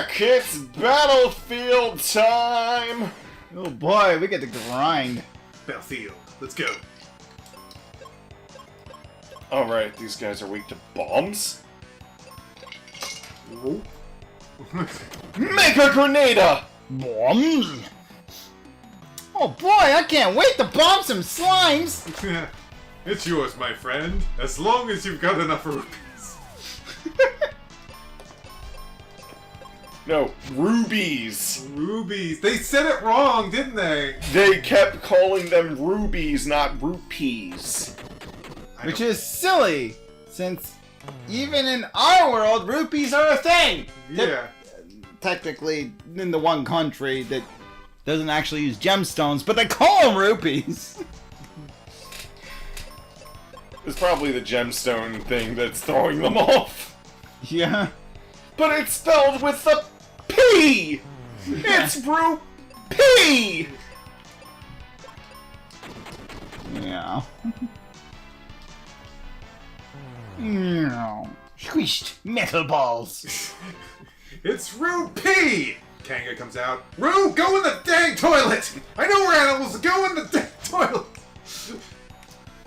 back! It's battlefield time! Oh boy, we get to grind. Battlefield. Let's go. Alright, these guys are weak to bombs? Make a grenada! Bombs? Oh boy, I can't wait to bomb some slimes! It's yours, my friend. As long as you've got enough rupees. No, rubies. Rubies. They said it wrong, didn't they? They kept calling them rubies, not rupees. Which is silly, since even in our world, rupees are a thing! Yeah. Technically, in the one country that doesn't actually use gemstones, but they call them rupees! It's probably the gemstone thing that's throwing them off. Yeah. But it's spelled with the P! It's rupee! Yeah. Squished metal balls. It's Rupee! Kanga comes out. Ru, go in the dang toilet! I know where animals go in the dang toilet!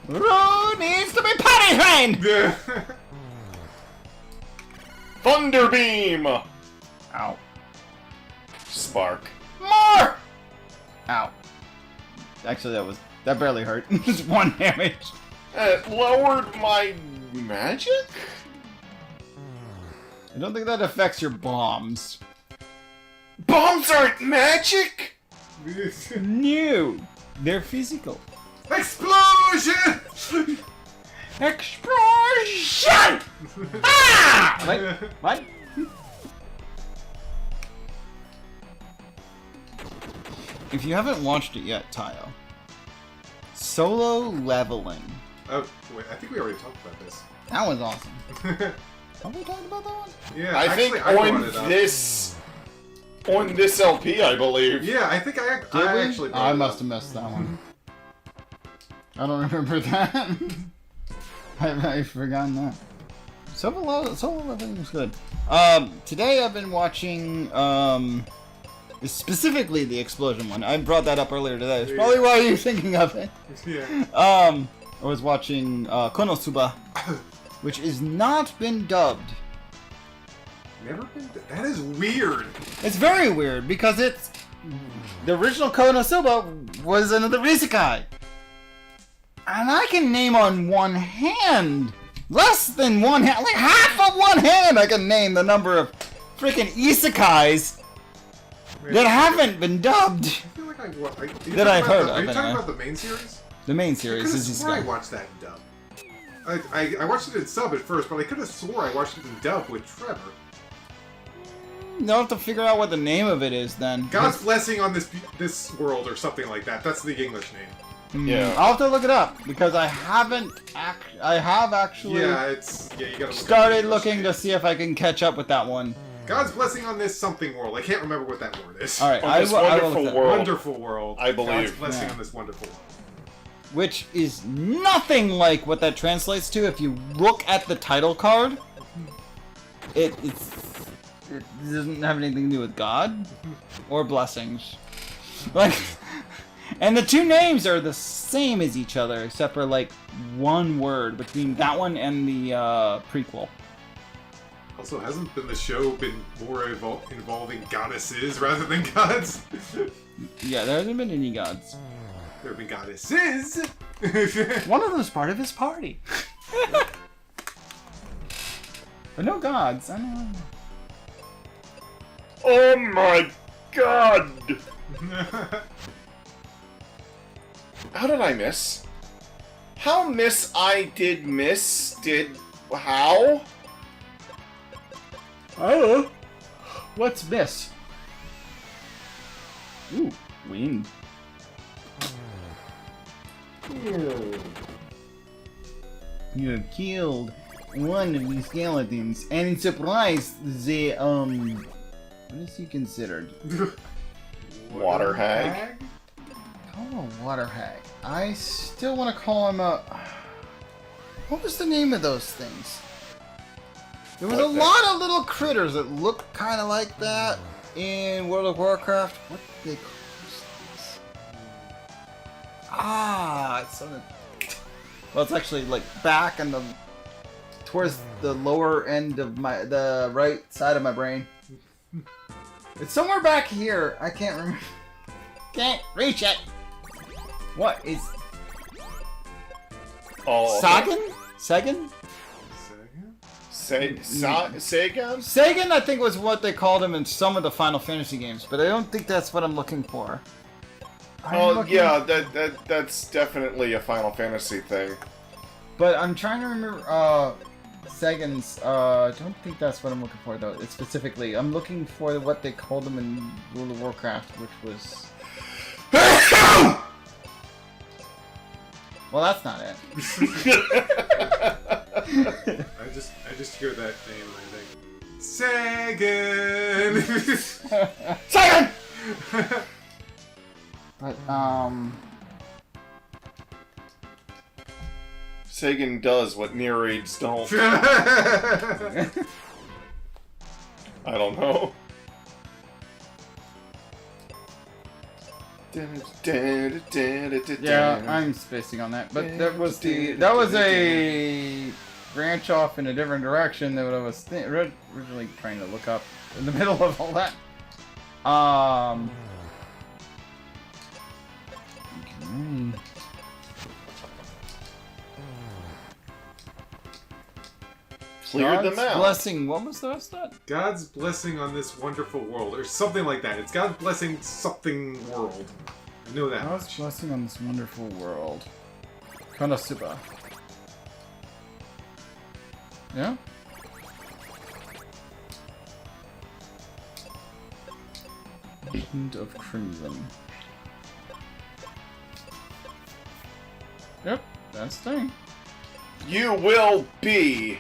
Ru needs to be potty trained! Thunder beam! Ow. Spark. More! Ow. Actually, that barely hurt. Just one damage. It lowered my magic? I don't think that affects your bombs. Bombs aren't magic? No, they're physical. Explosion! Explosion! Ah! Wait, what? If you haven't watched it yet, Tayo, solo leveling. Oh, wait, I think we already talked about this. That was awesome. Have we talked about that one? Yeah, I actually, think I brought on it up. this LP, I believe. Yeah, I think I Did we? actually brought I it must up. have missed that one. I don't remember that. I've forgotten that. Solo leveling was good. Today I've been watching, specifically the explosion one. I brought that up earlier today. It's probably why you're thinking of it. Yeah. I was watching Konosuba, which has not been dubbed. Never been. That is weird. It's very weird because it's the original Konosuba was another isekai, and I can name on one hand, less than one hand, like half of one hand, I can name the number of freaking isekais that haven't been dubbed. I feel like That I've heard of, Are you talking anyway. about the main series? The main I series could is have swore I isekai. watched that in dub. I watched it in sub at first, but I could have swore I watched it in dub with Trevor. You'll have to figure out what the name of it is then. God's blessing on this world or something like that. That's the English name. Yeah. I'll have to look it up because I haven't. I have actually Yeah, you gotta started look looking to see if I can catch up with that one. God's blessing on this something world. I can't remember what that word is. All right, On I this will wonderful look that up. world. Wonderful world. I believe. God's blessing Yeah. on this wonderful world. Which is nothing like what that translates to. If you look at the title card, it doesn't have anything to do with God or blessings. Like, and the two names are the same as each other, except for like one word between that one and the prequel. Also, hasn't the show been more involving goddesses rather than gods? Yeah, there hasn't been any gods. There have been goddesses. One of them's part of his party. But no gods. I don't know. Oh my god! How did I miss? How how? Oh, what's this? Ooh, wind. You have killed one of these skeletons, and in surprise, the what is he considered? Water hag? Call him a water hag. I still want to call him a. What was the name of those things? There was a like that. lot of little critters that looked kind of like that in World of Warcraft. What did they call these? Ah, it's on the... Well, it's actually like back and towards the lower end of the right side of my brain. It's somewhere back here. I can't remember. Can't reach it. What is Oh, Sagan? Sagan? Sagan? Sagan, I think, was what they called him in some of the Final Fantasy games, but I don't think that's what I'm looking for. Oh yeah, that's definitely a Final Fantasy thing. But I'm trying to remember Sagan's. I don't think that's what I'm looking for though. It's specifically, I'm looking for what they called him in World of Warcraft, which was. Well, that's not it. I just hear that name and I think Sagan. Sagan! But Sagan does what Niray don't. I don't know. yeah, I'm spacing on that. But that was a branch off in a different direction than what I was originally trying to look up in the middle of all that. Okay. Cleared them God's out. blessing. What was the rest of that? God's blessing on this wonderful world, or something like that. It's God's blessing something world. I know that God's much. blessing on this wonderful world. Konosuba. Yeah? Hint of Crimson. Yep, that's the thing. You will be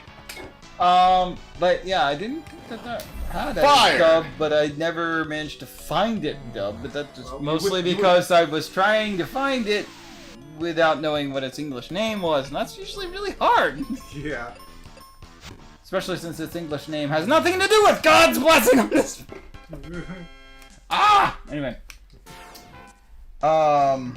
But yeah, I didn't think that had Fire! a dub, but I never managed to find it dubbed. But that's just Well, mostly you would- because I was trying to find it without knowing what its English name was, and that's usually really hard. Yeah. Especially since its English name has nothing to do with God's blessing on this. Ah! Anyway. Why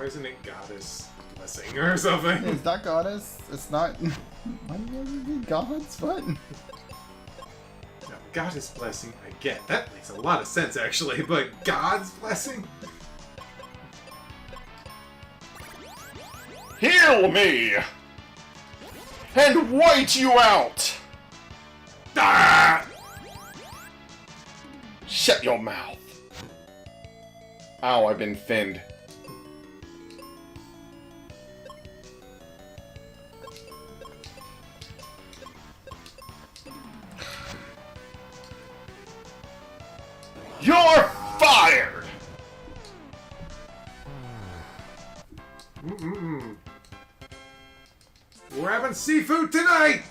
isn't it Goddess blessing or something? It's not goddess. It's not. Why would it be God's? What? No, Goddess blessing, I get. That makes a lot of sense actually, but God's blessing? heal me and white you out. Ah! Shut your mouth. Ow, I've been finned. You're fired! Mm-mm-mm. We're having seafood tonight!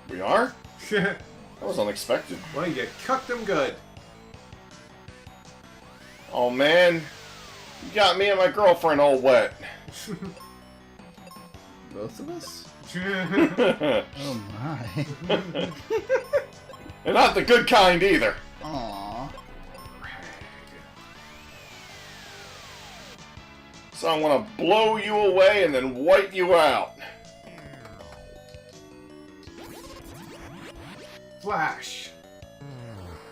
We are? That was unexpected. Well, you cooked them good. Oh man, you got me and my girlfriend all wet. Both of us? And Oh my. not the good kind either. Aww. So I'm gonna blow you away and then wipe you out. Flash!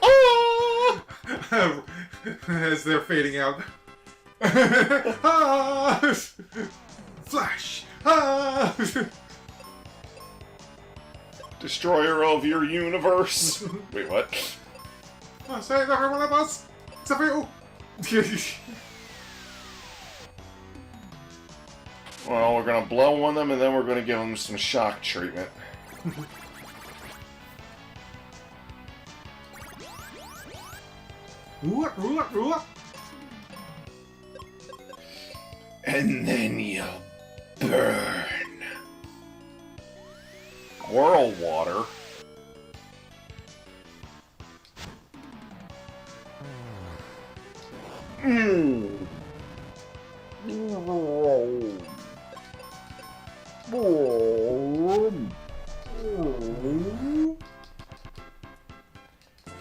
Oh! As they're fading out. Ah! Flash! Ah! Destroyer of your universe. Wait, what? Save every one of us! Except for you! Well, we're gonna blow on them and then we're gonna give them some shock treatment. And then you burn. Whirl water. Mmm.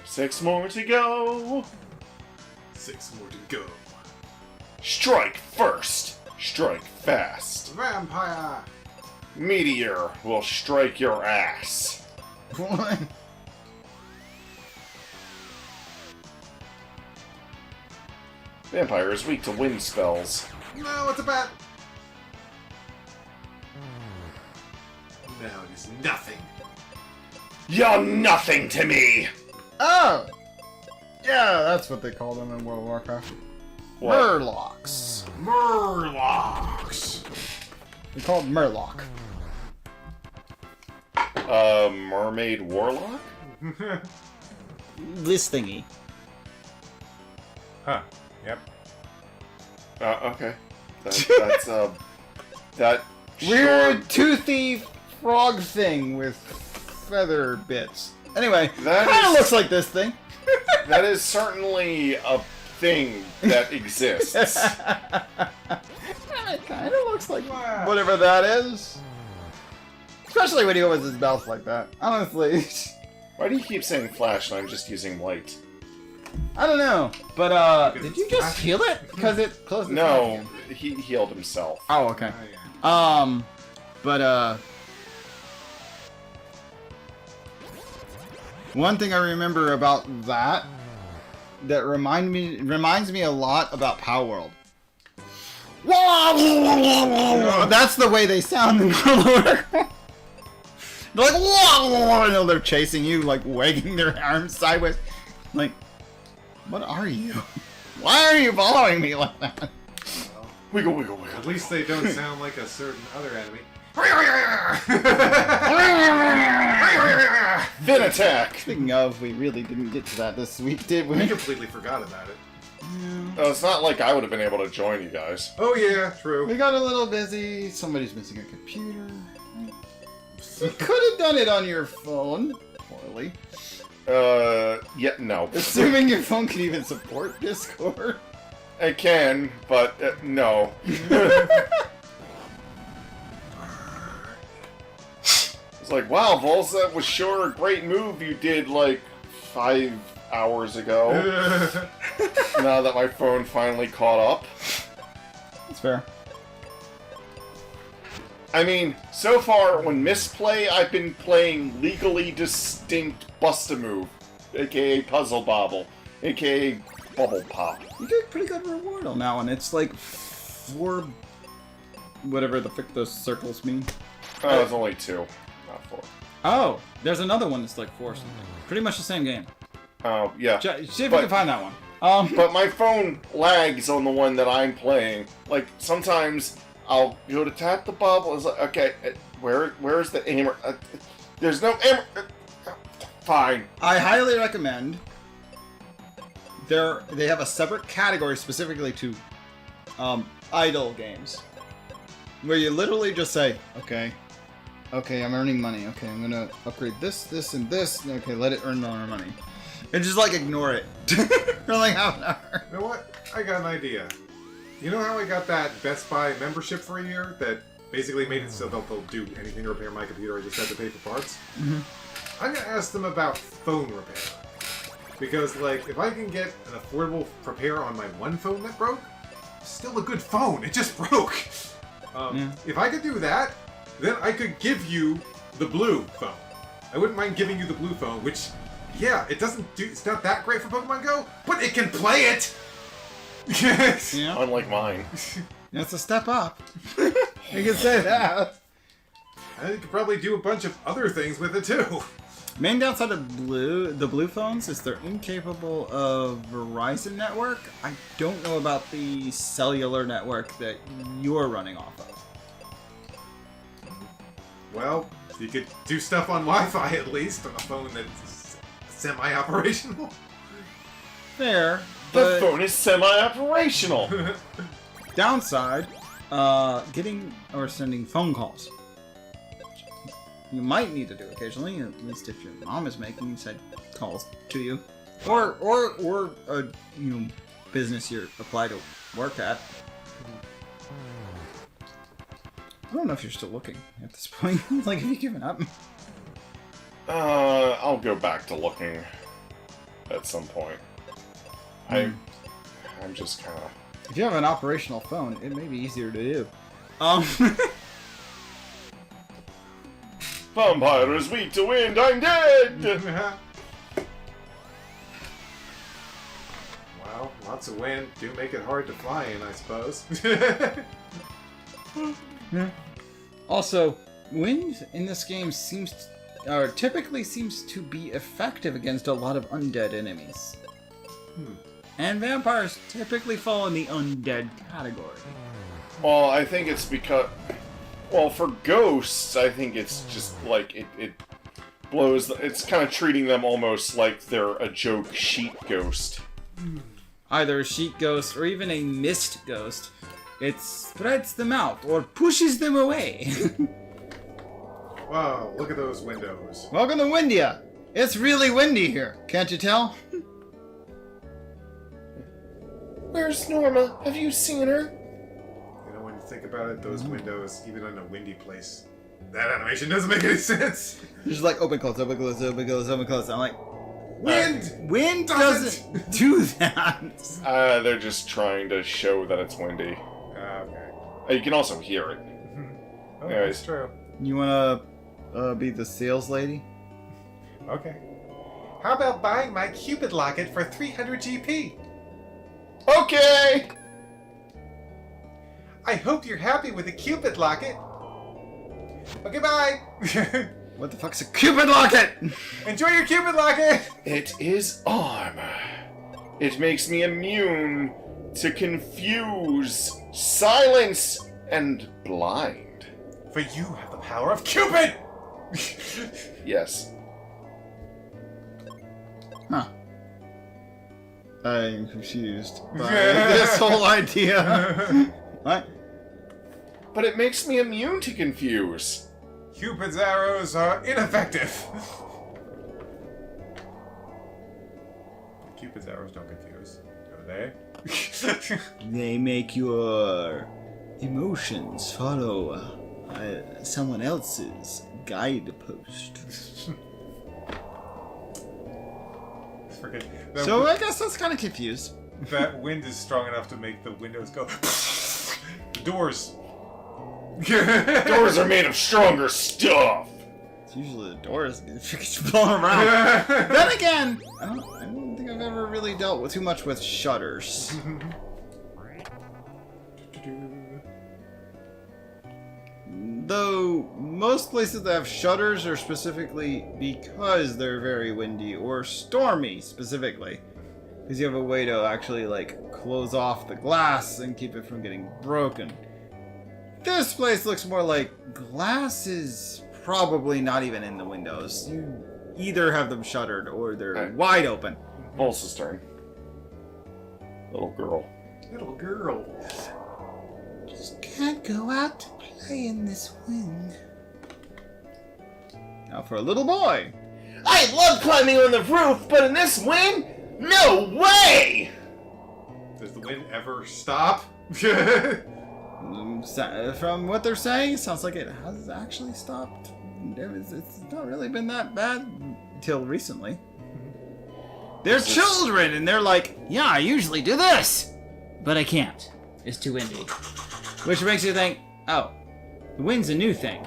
6 more to go. 6 more to go. Strike first. Strike fast. Vampire! Meteor will strike your ass. What? Vampire is weak to wind spells. No, it's a bat! Now it is nothing. You're nothing to me! Oh! Yeah, that's what they call them in World of Warcraft. What? Murlocs. Murlocs! They're called Murloc. Mermaid Warlock? This thingy. Huh. Yep. Okay. That's, that... Weird, short- toothy frog thing with feather bits. Anyway, That kind of is- looks like this thing. That is certainly a thing that exists. It kind of looks like whatever that is. Especially when he opens his mouth like that. Honestly. Why do you keep saying flash and I'm just using light? I don't know. But, Because did you it's just flashing. heal it? Because it closed its mouth No, again. he healed himself. Oh, okay. Oh, yeah. But, one thing I remember about that reminds me a lot about Power World. That's the way they sound in World of Warcraft. They're like, whoa, they're chasing you, like wagging their arms sideways. Like, what are you? Why are you following me like that? Wiggle, wiggle, wiggle. At least they don't sound like a certain other enemy. Fin attack! Speaking of, we really didn't get to that this week, did We we? completely forgot about it. It's not like I would have been able to join you guys. Oh yeah, true. We got a little busy. Somebody's missing a computer. You could have done it on your phone. Poorly. Yeah, no. Assuming your phone can even support Discord. It can, but no. It's like, wow, Volz, that was sure a great move you did like 5 hours ago. Now that my phone finally caught up. That's fair. I mean, so far, when misplay, I've been playing legally distinct Bust-A-Move, aka Puzzle Bobble, aka Bubble Pop. You get a pretty good reward on that one. It's like 4... whatever the frick those circles mean. Oh, it's only 2, not 4. Oh, there's another one that's like 4. Pretty much the same game. Oh, yeah. See if we But- can find that one. But my phone lags on the one that I'm playing. Like, sometimes I'll go to tap the bubble, it's like, okay, where's the aimer? There's no aimer. Fine. I highly recommend. They have a separate category specifically to idle games, where you literally just say, okay, I'm earning money. Okay, I'm gonna upgrade this, this, and this. Okay, let it earn more money, and just like ignore it for like half an hour. You know what? I got an idea. You know how I got that Best Buy membership for a year that basically made it so they'll do anything to repair my computer, I just have to pay for parts? Mhm. I'm gonna ask them about phone repair. Because, like, if I can get an affordable repair on my one phone that broke, still a good phone, it just broke! If I could do that, then I could give you the blue phone. I wouldn't mind giving you the blue phone, which, yeah, it's not that great for Pokemon Go, but it can play it! Yes! Yeah, Unlike mine. that's a step up. You can say that. I could probably do a bunch of other things with it too. Main downside of the blue phones is they're incapable of Verizon network. I don't know about the cellular network that you're running off of. Well, you could do stuff on Wi-Fi at least on a phone that's semi-operational. Fair, The but phone is semi-operational. downside, getting or sending phone calls. You might need to do occasionally, at least if your mom is making said calls to you, or a business you're applied to work at. I don't know if you're still looking at this point. Like, have you given up? I'll go back to looking. at some point. I'm just kind of... If you have an operational phone, it may be easier to do. Vampire is weak to wind, I'm dead! Well, lots of wind do make it hard to fly in, I suppose. Yeah. Also, wind in this game typically seems to be effective against a lot of undead enemies. And vampires typically fall in the undead category. Well, I think it's because... Well, for ghosts, I think it's just like it blows... It's kind of treating them almost like they're a joke sheet ghost. Either a sheet ghost or even a mist ghost. It spreads them out or pushes them away. Wow, look at those windows. Welcome to Windia. It's really windy here. Can't you tell? Where's Norma? Have you seen her? You know, when you think about it, those windows, even in a windy place, that animation doesn't make any sense. There's like open, close, open, close, open, close, open, close. I'm like, Wind doesn't do that. They're just trying to show that it's windy. Okay. You can also hear it. Oh, Anyways. that's true. You wanna be the sales lady? Okay. How about buying my Cupid locket for 300 GP? Okay! I hope you're happy with the Cupid locket. Okay, bye! What the fuck's a Cupid locket? Enjoy your Cupid locket! It is armor. It makes me immune to confuse, silence, and blind. For you have the power of Cupid! Yes. Huh. I'm confused by this whole idea. What? But it makes me immune to confuse. Cupid's arrows are ineffective. Cupid's arrows don't confuse, do they? They make your emotions follow someone else's guidepost. Forget So I guess that's kind of confused. that wind is strong enough to make the windows go. The doors. Doors are made of stronger stuff. It's usually the doors get blown around. Then again, I don't think I've ever really dealt with too much with shutters. Though most places that have shutters are specifically because they're very windy or stormy specifically. Because you have a way to actually like close off the glass and keep it from getting broken. This place looks more like glass is probably not even in the windows. You either have them shuttered or they're wide open. Pulse's turn. Little girl. Little girl. Just can't go out to play in this wind. Now for a little boy. I love climbing on the roof, but in this wind, no way! Does the wind ever stop? From what they're saying, it sounds like it has actually stopped. It's not really been that bad until recently. They're children, and they're like, yeah, I usually do this, but I can't. It's too windy. Which makes you think, oh, the wind's a new thing.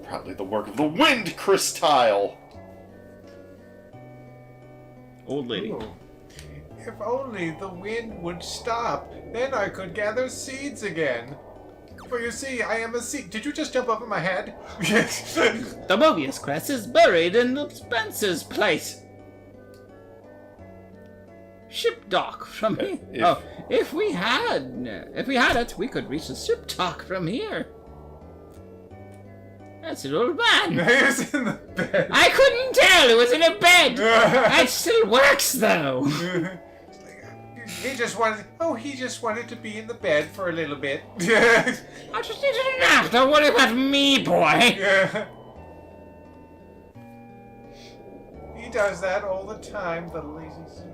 Probably the work of the wind crystal. Old lady. Ooh. If only the wind would stop, then I could gather seeds again. For you see, I am a seed. Did you just jump up in my head? The Mobius crest is buried in the Spencer's place. Ship dock from here. If we had it, we could reach the ship dock from here. That's an old man. He was in the bed. I couldn't tell. It was in a bed. That still works, though. He just wanted to be in the bed for a little bit. I just needed a nap. Don't worry about me, boy. He does that all the time, the lazy son.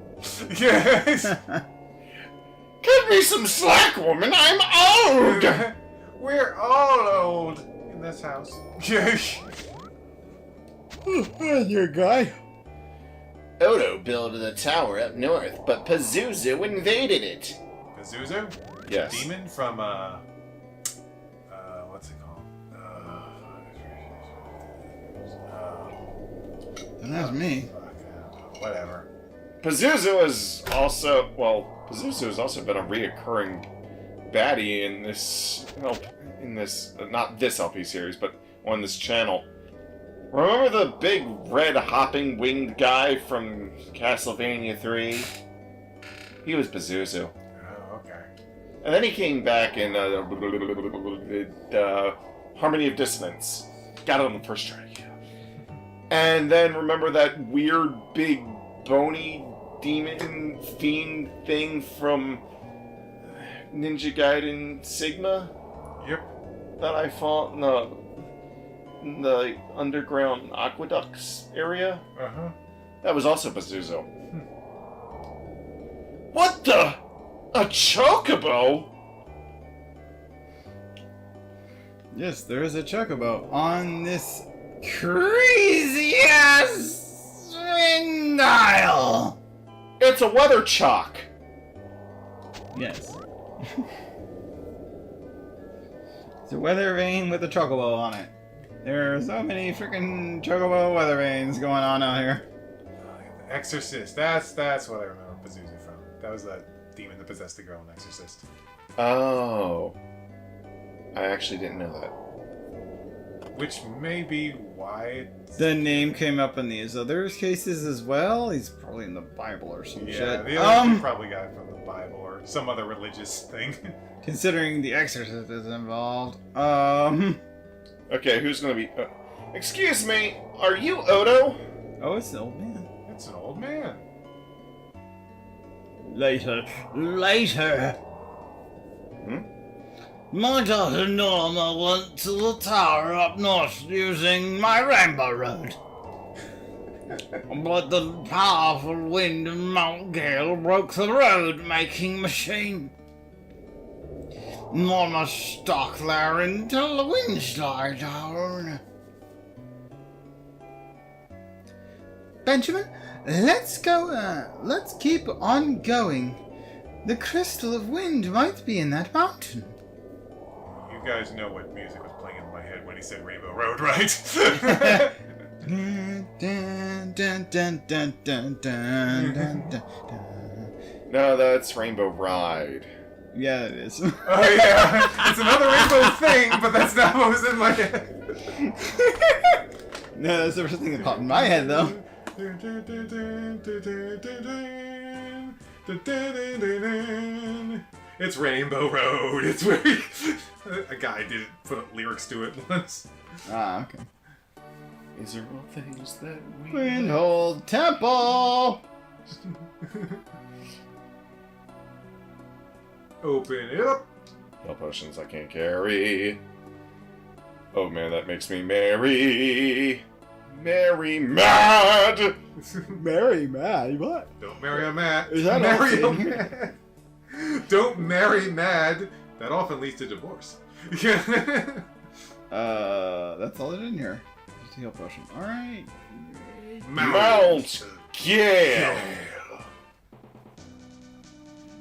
Yes. Cut me some slack, woman. I'm old. We're all old in this house. Your guy. Odo built the tower up north, but Pazuzu invaded it. Pazuzu? Yes. Demon from, what's it called? That's me. Whatever. Pazuzu has also been a reoccurring baddie in this, not this LP series, but on this channel. Remember the big red hopping winged guy from Castlevania 3? He was Pazuzu. Oh, okay. And then he came back in Harmony of Dissonance. Got it on the first try. And then remember that weird big bony demon fiend thing from Ninja Gaiden Sigma? Yep. That I fought in the underground aqueducts area? Uh-huh. That was also Pazuzu. What the? A chocobo? Yes, there is a chocobo on this crazy ass wind dial. It's a weather chalk. Yes. It's a weather vane with a chocobo on it. There are so many freaking chocobo weather vanes going on out here. The Exorcist. That's what I remember Pazuzu from. That was that demon that possessed the girl in Exorcist. Oh. I actually didn't know that. Which may be why The name came up in these other cases as well. He's probably in the Bible or some yeah, shit. the other probably got it from the Bible or some other religious thing. Considering the Exorcist is involved. Okay, who's gonna be... excuse me, are you Odo? Oh, it's the old man. It's an old man. Later. Hmm? My daughter Norma went to the tower up north using my Rainbow Road. But the powerful wind of Mount Gale broke the road, making machine. Norma stuck there until the wind died down. Benjamin, let's keep on going. The crystal of wind might be in that mountain. You guys know what music was playing in my head when he said Rainbow Road, right? Dun, dun, dun, dun, dun, dun, dun, dun, dun. No, that's Rainbow Ride. Yeah, it is. Oh yeah, it's another rainbow thing, but that's not what was in my head. No, that's the first thing that popped in my head, though. It's Rainbow Road. It's where a guy did put lyrics to it once. Ah, okay. These are all things that we... Windhold Temple! Open it up. No potions I can't carry. Oh man, that makes me merry. Merry mad! Mary mad, what? Don't marry a mad. Is that marry a all thing? mad? Don't marry mad. That often leads to divorce. That's all that's in here. Just a heal potion. Alright. Mount Gale!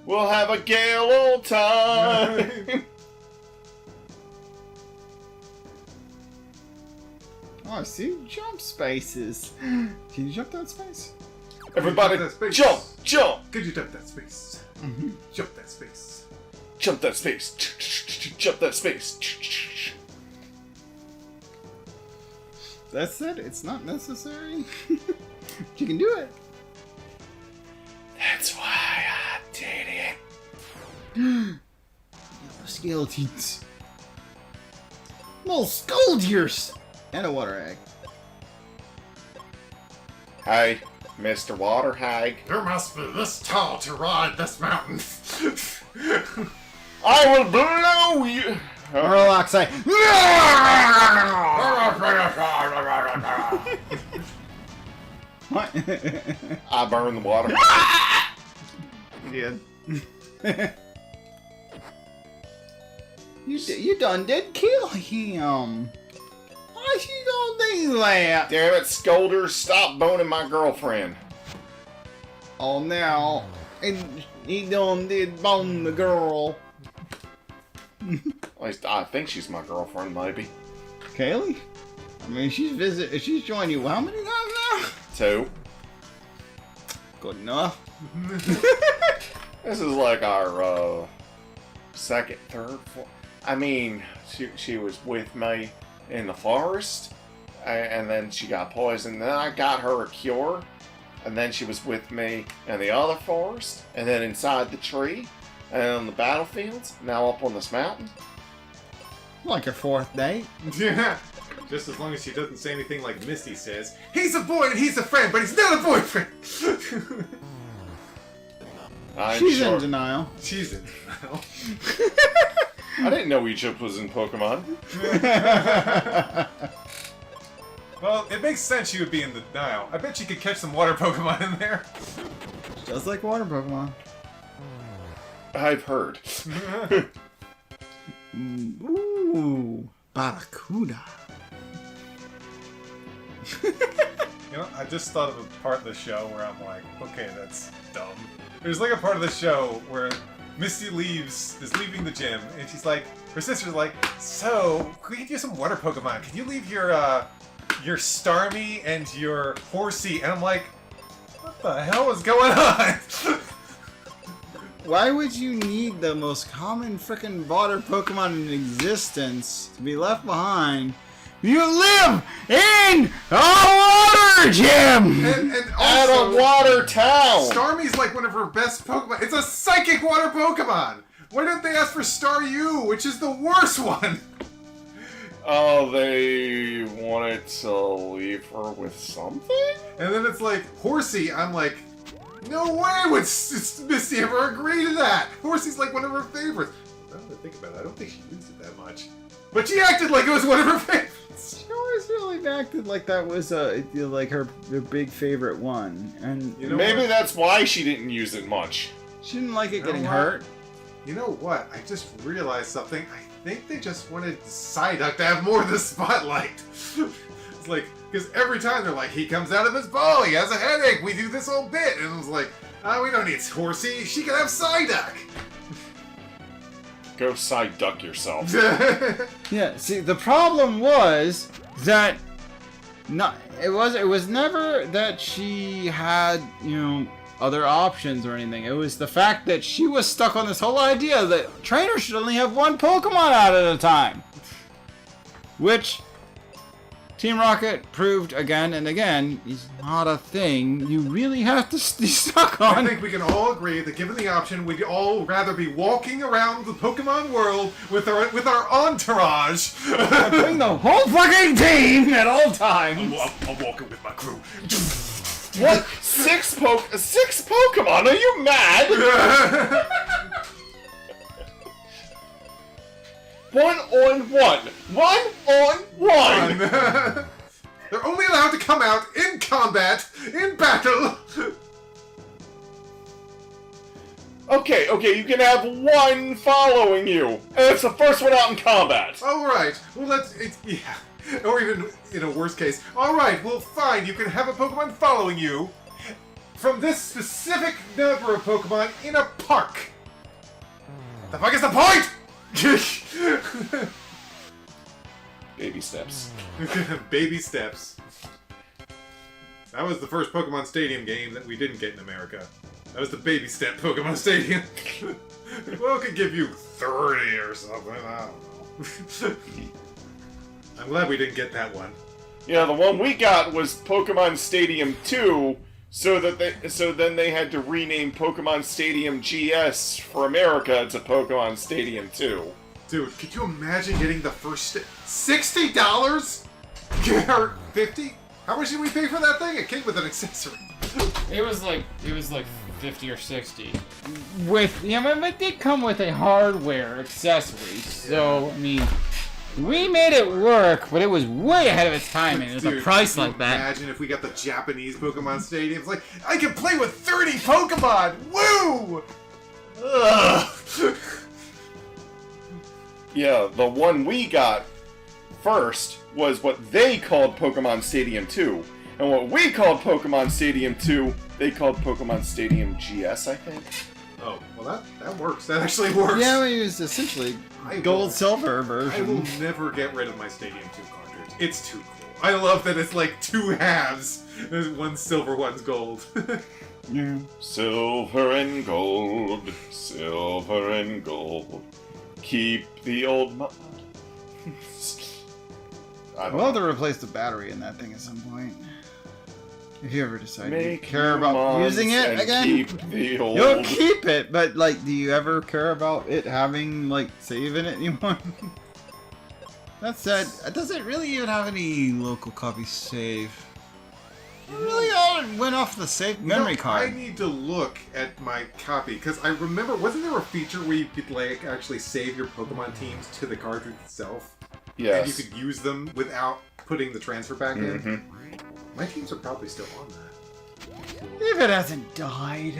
We'll have a gale old time! Oh, I see jump spaces. Can you jump that space? Everybody, Jump that space. jump! Jump! Could you jump that space? Mm-hmm. Jump that space. Jump that space! Jump that space! That's it. It's not necessary. You can do it. That's why I did it. Skeletons. Little skull deers. And a water egg. Hey, Mr. Water Hag. You must be this tall to ride this mountain. I will blow you! Murloc say. What? I burn the water. Yeah. You done did kill him. Why you gonna do that? Damn it, Scolder, stop boning my girlfriend. Oh, now. And he done did bone the girl. At least I think she's my girlfriend, maybe. Kaylee? I mean, she's joined you how many times now? 2. Good enough. This is like our second, third, fourth. I mean, she was with me in the forest, and then she got poisoned. Then I got her a cure, and then she was with me in the other forest, and then inside the tree, and on the battlefields. Now up on this mountain. Like your 4th date. Yeah. Just as long as she doesn't say anything like Misty says. He's a boy and he's a friend, but he's not a boyfriend. She's in denial. She's in denial. I didn't know Egypt was in Pokemon. Well, it makes sense she would be in denial. I bet she could catch some water Pokemon in there. Just like water Pokemon. I've heard. Ooh, Barracuda. You know, I just thought of a part of the show where I'm like, okay, that's dumb. There's like a part of the show where Misty is leaving the gym, and she's like, her sister's like, so, we could use some water Pokemon. Can you leave your Starmie and your Horsey? And I'm like, what the hell is going on? Why would you need the most common frickin' water Pokemon in existence to be left behind? You live in a water gym! And At also, a water town! Starmie's like one of her best Pokemon. It's a psychic water Pokemon! Why don't they ask for Staryu, which is the worst one? Oh, they wanted to leave her with something? And then it's like, Horsey, I'm like, no way would Misty ever agree to that! Horsey's like one of her favorites. Now that I think about it, I don't think she used it that much. But she acted like it was one of her favorites! She always really acted like that was like her big favorite one, and You know Maybe what? that's why she didn't use it much. she didn't like it You know getting what? hurt. You know what? I just realized something. I think they just wanted Psyduck to have more of the spotlight. It's like, because every time they're like, he comes out of his ball, he has a headache, we do this whole bit. And it was like, we don't need Horsey, she can have Psyduck. Go side duck yourself. Yeah. See, the problem was that it was never that she had other options or anything. It was the fact that she was stuck on this whole idea that trainers should only have one Pokemon out at a time, which Team Rocket proved again and again is not a thing you really have to be stuck I on. think we can all agree that given the option, we'd all rather be walking around the Pokemon world with our entourage. Bring the whole fucking team at all times. I'm walking with my crew. What? 6 Pokemon? Are you mad? 1-on-1. 1-on-1. They're only allowed to come out in combat, in battle. Okay, you can have one following you. And it's the first one out in combat. All right. Well, yeah. Or even in a worst case. All right. Well, fine. You can have a Pokemon following you from this specific number of Pokemon in a park. The fuck is the point? Baby steps. Baby steps. That was the first Pokemon Stadium game that we didn't get in America. That was the baby step Pokemon Stadium. Well, it could give you 30 or something. I don't know. I'm glad we didn't get that one. Yeah, the one we got was Pokemon Stadium 2, so then they had to rename Pokemon Stadium GS for America to Pokemon Stadium 2. Dude, could you imagine getting the first $60? Or 50? How much did we pay for that thing? It came with an accessory. It was like 50 or 60. It did come with a hardware accessory, so I mean, we made it work, but it was way ahead of its time, and it was a price could you like that. Imagine if we got the Japanese Pokemon Stadium. It's like, I can play with 30 Pokemon! Woo! Ugh. Yeah, the one we got first was what they called Pokemon Stadium 2. And what we called Pokemon Stadium 2, they called Pokemon Stadium GS, I think. Oh, well that works. That actually works. Yeah, we used essentially gold silver version. I will never get rid of my Stadium 2 cartridge. It's too cool. I love that it's like two halves. There's one's silver, one's gold. Yeah. Silver and gold, silver and gold. Keep the old mod. We'll have to replace the battery in that thing at some point. If you ever decide to care new about mods using it and again, keep the old. you'll keep it. But like, do you ever care about it having like save in it anymore? That said, does it really even have any local copy save? It really all went off the save memory card. I need to look at my copy because I remember, wasn't there a feature where you could like actually save your Pokemon teams to the cartridge itself? Yes. And you could use them without putting the transfer back in. My teams are probably still on that. If it hasn't died.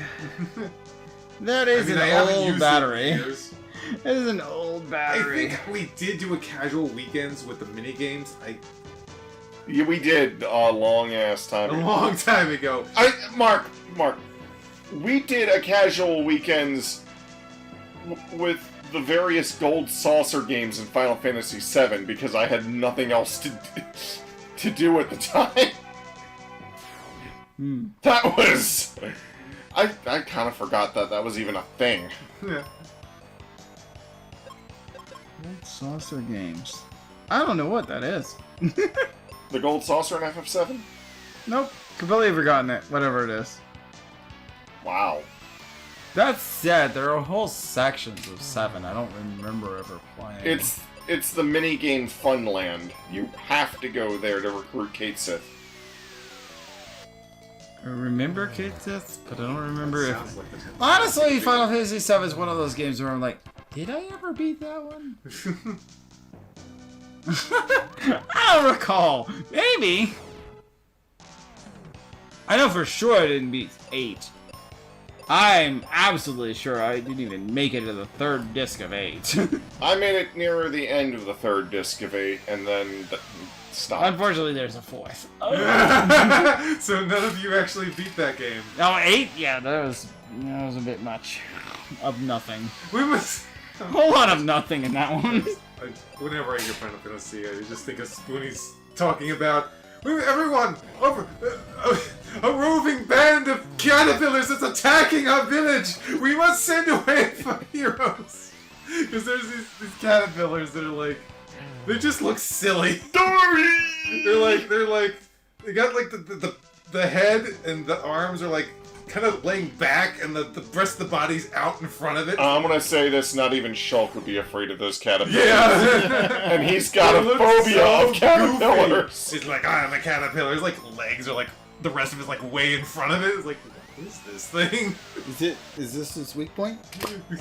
That is I haven't an used old it battery. in It years. is an old I battery. think we did do a casual weekends with the mini games. Yeah, we did a long ass time A ago. long time ago. Mark, we did a casual weekends with the various gold saucer games in Final Fantasy VII because I had nothing else to do at the time. That was... I kind of forgot that was even a thing. Yeah. Gold saucer games. I don't know what that is. The gold saucer in FF7? Nope. Completely forgotten it. Whatever it is. Wow. That said, there are whole sections of 7 I don't remember ever playing. It's the minigame Funland. You have to go there to recruit Kate Sith. I remember Kate Sith, but I don't remember if... Sounds like the Honestly, Final Fantasy VII is one of those games where I'm like, did I ever beat that one? I don't recall. Maybe. I know for sure I didn't beat 8. I'm absolutely sure I didn't even make it to the 3rd disc of 8. I made it nearer the end of the 3rd disc of 8, and then stopped. Unfortunately, there's a 4th. So none of you actually beat that game. Oh, 8? Yeah, that was a bit much. Of nothing. We must. A whole lot of nothing in that one. Whenever I hear Final Fantasy, I just think of Spoonie's talking about everyone over a roving band of caterpillars that's attacking our village. We must send away for heroes. Because there's these caterpillars that are like, they just look silly. Dory! They're like they got like the head and the arms are like kind of laying back, and the rest of the body's out in front of it. I'm gonna say this, not even Shulk would be afraid of those caterpillars. Yeah! And he's got a It looks phobia so of caterpillars. goofy. It's like, I'm a caterpillar. His like legs are like, the rest of it's like way in front of it. It's like, what is this thing? Is this his weak point?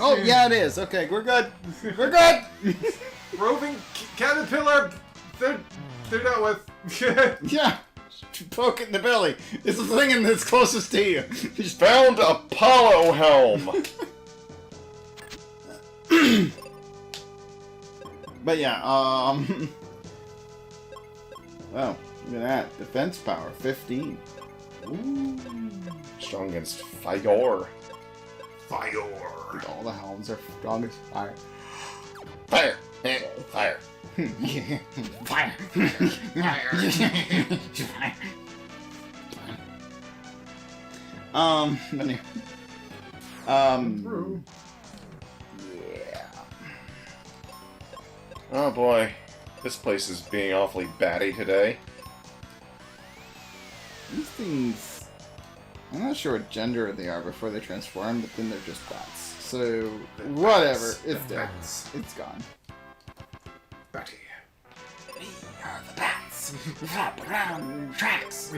Oh, yeah, it is. Okay, we're good. We're good! Roving caterpillar, they're not with. Yeah. Poke it in the belly. It's the thing that's closest to you. Just Found Apollo helm. But yeah, wow, look at that. Defense power, 15. Ooh. Strong against Fire. Fire. All the hounds are strong as fire. Fire. Fire. Yeah. Fire. Fire. But anyway. Yeah. Oh boy. This place is being awfully batty today. These things, I'm not sure what gender they are before they transform, but then they're just bats. So, whatever. It's dead. It's gone. Batty. We are the bats. We flap around tracks.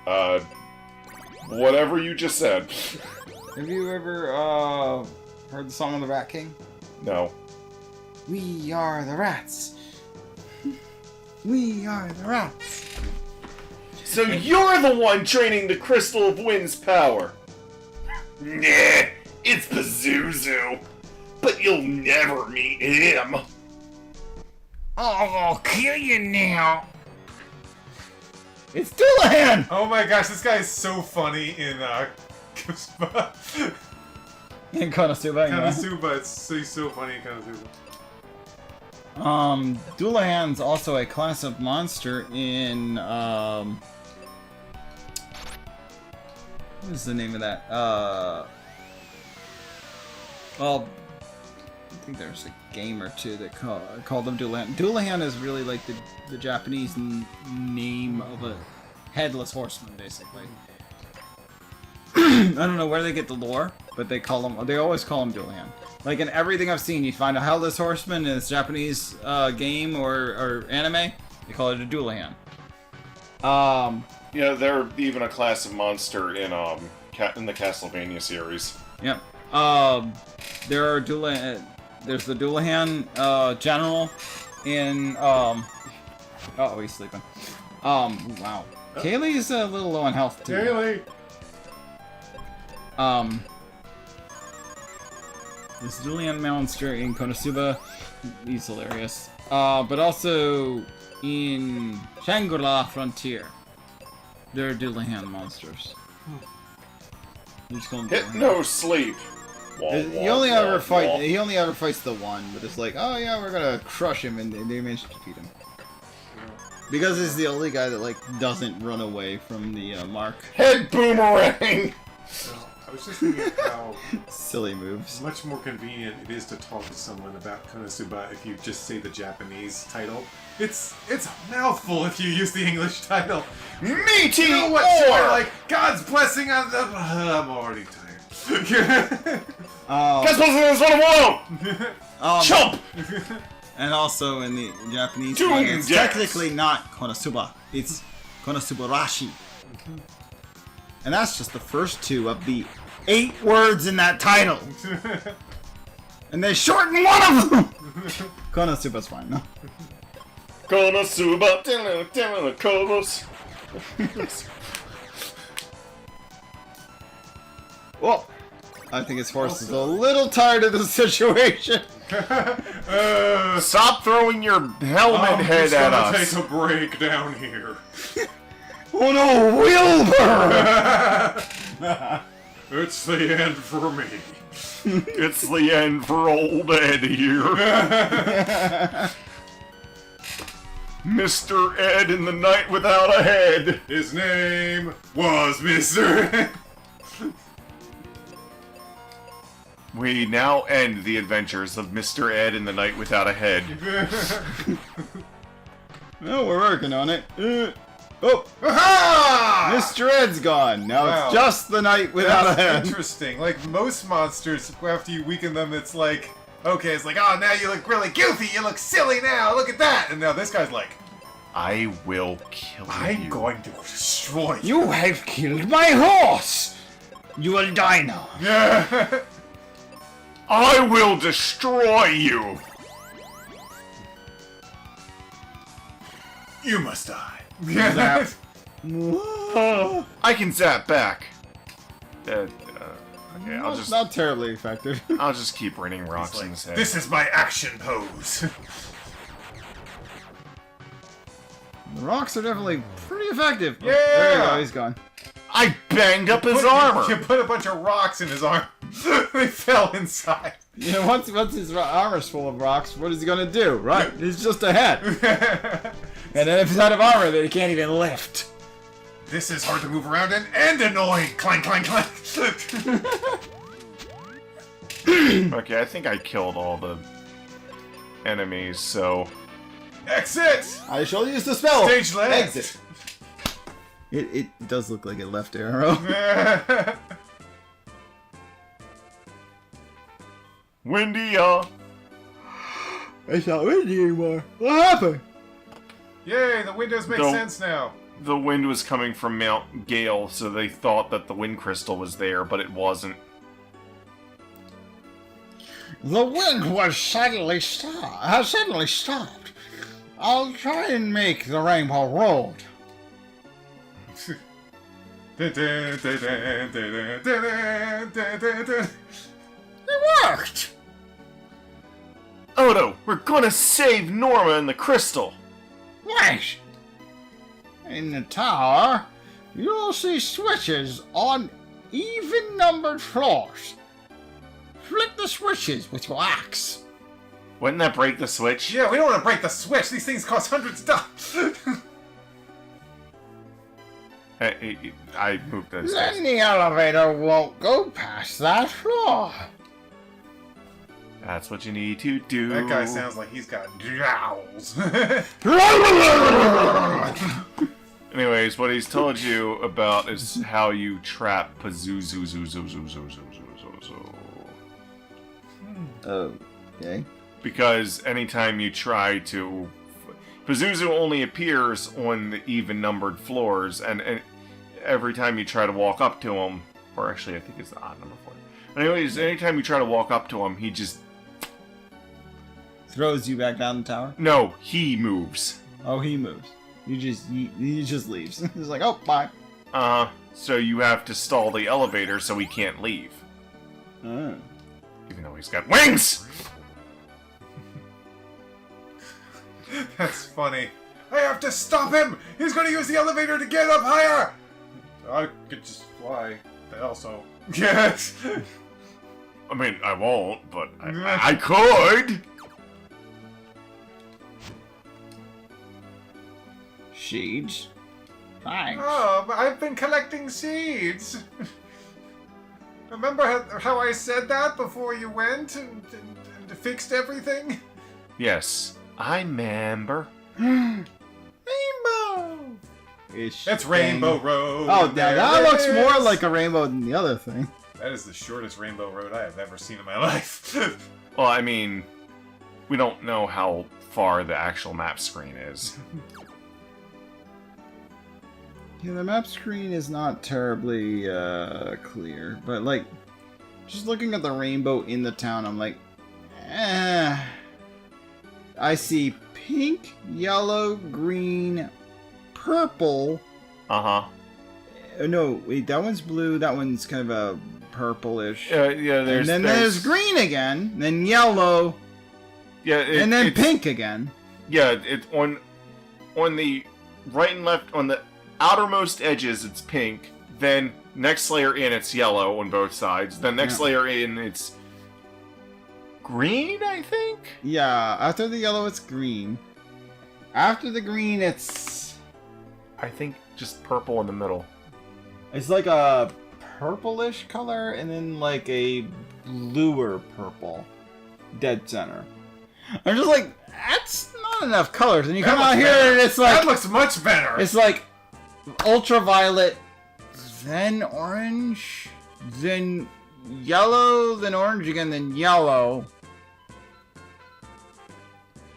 Huh? Whatever you just said. Have you ever, heard the song of the Rat King? No. We are the rats. We are the rats. So you're the one training the Crystal of Wind's power. Nah, it's Pazuzu. But you'll never meet him. I'll kill you now. It's Dullahan! Oh my gosh, this guy is so funny in Konosuba. In Konosuba, yeah. Konosuba, he's so funny in Konosuba. Dullahan's also a class of monster in, what is the name of that? Well, I think there's a game or two that called them Dullahan. Dullahan is really like the Japanese name of a Headless Horseman, basically. I don't know where they get the lore, but they always call him Dullahan. Like in everything I've seen, you find a Headless Horseman in this Japanese game or anime, they call it a Dullahan. Yeah, they're even a class of monster in the Castlevania series. Yep. There's the Dullahan general in oh, he's sleeping. Wow. Kaylee's a little low on health too. Kaylee! This Dullahan monster in Konosuba, he's hilarious. But also in Shangri-La Frontier, there are Dullahan monsters. You just call them Hit Dullahan. no sleep. He only ever fights the one, but it's like, oh yeah, we're gonna crush him, and they manage to defeat him. Because he's the only guy that like doesn't run away from the mark. Head boomerang! I was just thinking how Silly moves. much more convenient it is to talk to someone about Konosuba if you just say the Japanese title. It's a mouthful if you use the English title. Meaty You know what? Should I, ore! like, God's blessing on the... I'm already tired. Guess what's in this one alone? Chump! And also in the Japanese Doom one, it's Jacks. technically not Konosuba, it's Konosubarashi. And that's just the first two of the 8 words in that title. And they shorten one of them! Konosuba's fine, no? Konosuba, Kobos. Well, I think his horse is a little tired of the situation. Stop throwing your helmet head at us. Take a break down here. Oh no, Wilbur! It's the end for me. It's the end for old Ed here. Mr. Ed in the night without a head. His name was Mr. We now end the adventures of Mr. Ed in the night without a head. No, we're working on it. Oh, Aha! Mr. Ed's gone. Now Wow. it's just the night without a head. Interesting. Like most monsters, after you weaken them, it's like, okay, it's like, oh, now you look really goofy. You look silly now. Look at that. And now this guy's like, I will kill I'm you. going to destroy you. You have killed my horse. You will die now. Yeah. I will destroy you. You must die. Zap. I can zap back. Okay, I'll just Not terribly effective. I'll just keep raining rocks in his head. This is my action pose. The rocks are definitely pretty effective. Oh, Yeah! there you go, he's gone. I banged up his armor. You put a bunch of rocks in his arm. They fell inside. You know, once his armor's full of rocks, what is he gonna do? Right, he's just a head. And then if he's out of armor, then he can't even lift. This is hard to move around in and annoying. Clank, clank, clank. Okay, I think I killed all the enemies, so Exit! I shall use the spell. Stage left. Exit. It does look like a left arrow. Windy, It's not windy anymore. What happened? Yay, the windows make Don't- sense now. the wind was coming from Mount Gale, so they thought that the wind crystal was there, but it wasn't. The wind was suddenly stopped. I'll try and make the Rainbow Road. It worked. Odo, we're gonna save Norma and the crystal. Wait. In the tower, you'll see switches on even-numbered floors. Flick the switches with your axe. Wouldn't that break the switch? Yeah, we don't want to break the switch. These things cost hundreds of dollars. I moved those Then stairs. the elevator won't go past that floor. That's what you need to do. That guy sounds like he's got jowls. Anyways, what he's told you about is how you trap Pazuzu. Okay. Because anytime you try to... Pazuzu only appears on the even-numbered floors, and every time you try to walk up to him... Or actually, I think it's the odd number floor. Anyways, anytime you try to walk up to him, he just... Throws you back down the tower? No, he moves. Oh, he moves. He just leaves. He's like, oh, bye. So you have to stall the elevator so he can't leave. Oh. Even though he's got wings! That's funny. I have to stop him! He's going to use the elevator to get up higher! I could just fly. Also. Yes! I mean, I won't, but I could! Seeds. Thanks. Oh, I've been collecting seeds. Remember how I said that before you went and fixed everything? Yes, I remember. Rainbow! That's Rainbow Road. Oh, There that it looks more is. like a rainbow than the other thing. That is the shortest Rainbow Road I have ever seen in my life. Well, I mean, we don't know how far the actual map screen is. Yeah, the map screen is not terribly clear, but like, just looking at the rainbow in the town, I'm like, I see pink, yellow, green, purple. Uh-huh. No, wait, that one's blue, that one's kind of a purplish. Yeah, there's... and then there's green again, then yellow, Yeah, and then pink again. Yeah, it's on the right and left, on the outermost edges, it's pink. Then next layer in, it's yellow on both sides. Then next layer in, it's green, I think? Yeah, after the yellow, it's green. After the green, it's... I think just purple in the middle. It's like a purplish color, and then like a bluer purple. Dead center. I'm just like, that's not enough colors. And you come out here and it's like... That looks much better! It's like ultraviolet, then orange, then yellow, then orange again, then yellow.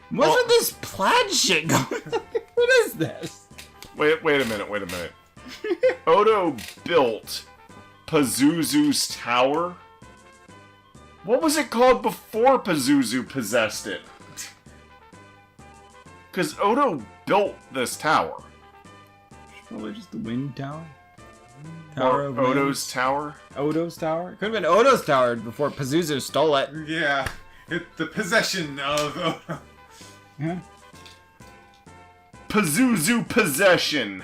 What's with this plaid shit going on? What is this? Wait a minute. Odo built Pazuzu's tower? What was it called before Pazuzu possessed it? Because Odo built this tower. Probably just the wind tower. Or of Odo's winds. tower? Odo's tower? Could have been Odo's tower before Pazuzu stole it. Yeah, the possession of... Yeah. Pazuzu possession!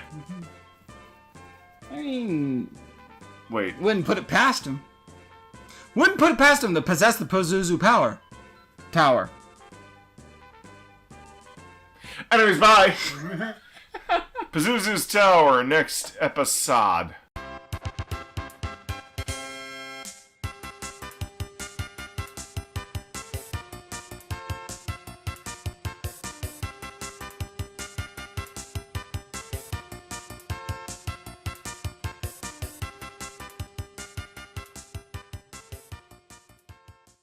I mean, Wait. wouldn't put it past him. Wouldn't put it past him to possess the Pazuzu tower. Anyways, bye! Pazuzu's tower, next episode.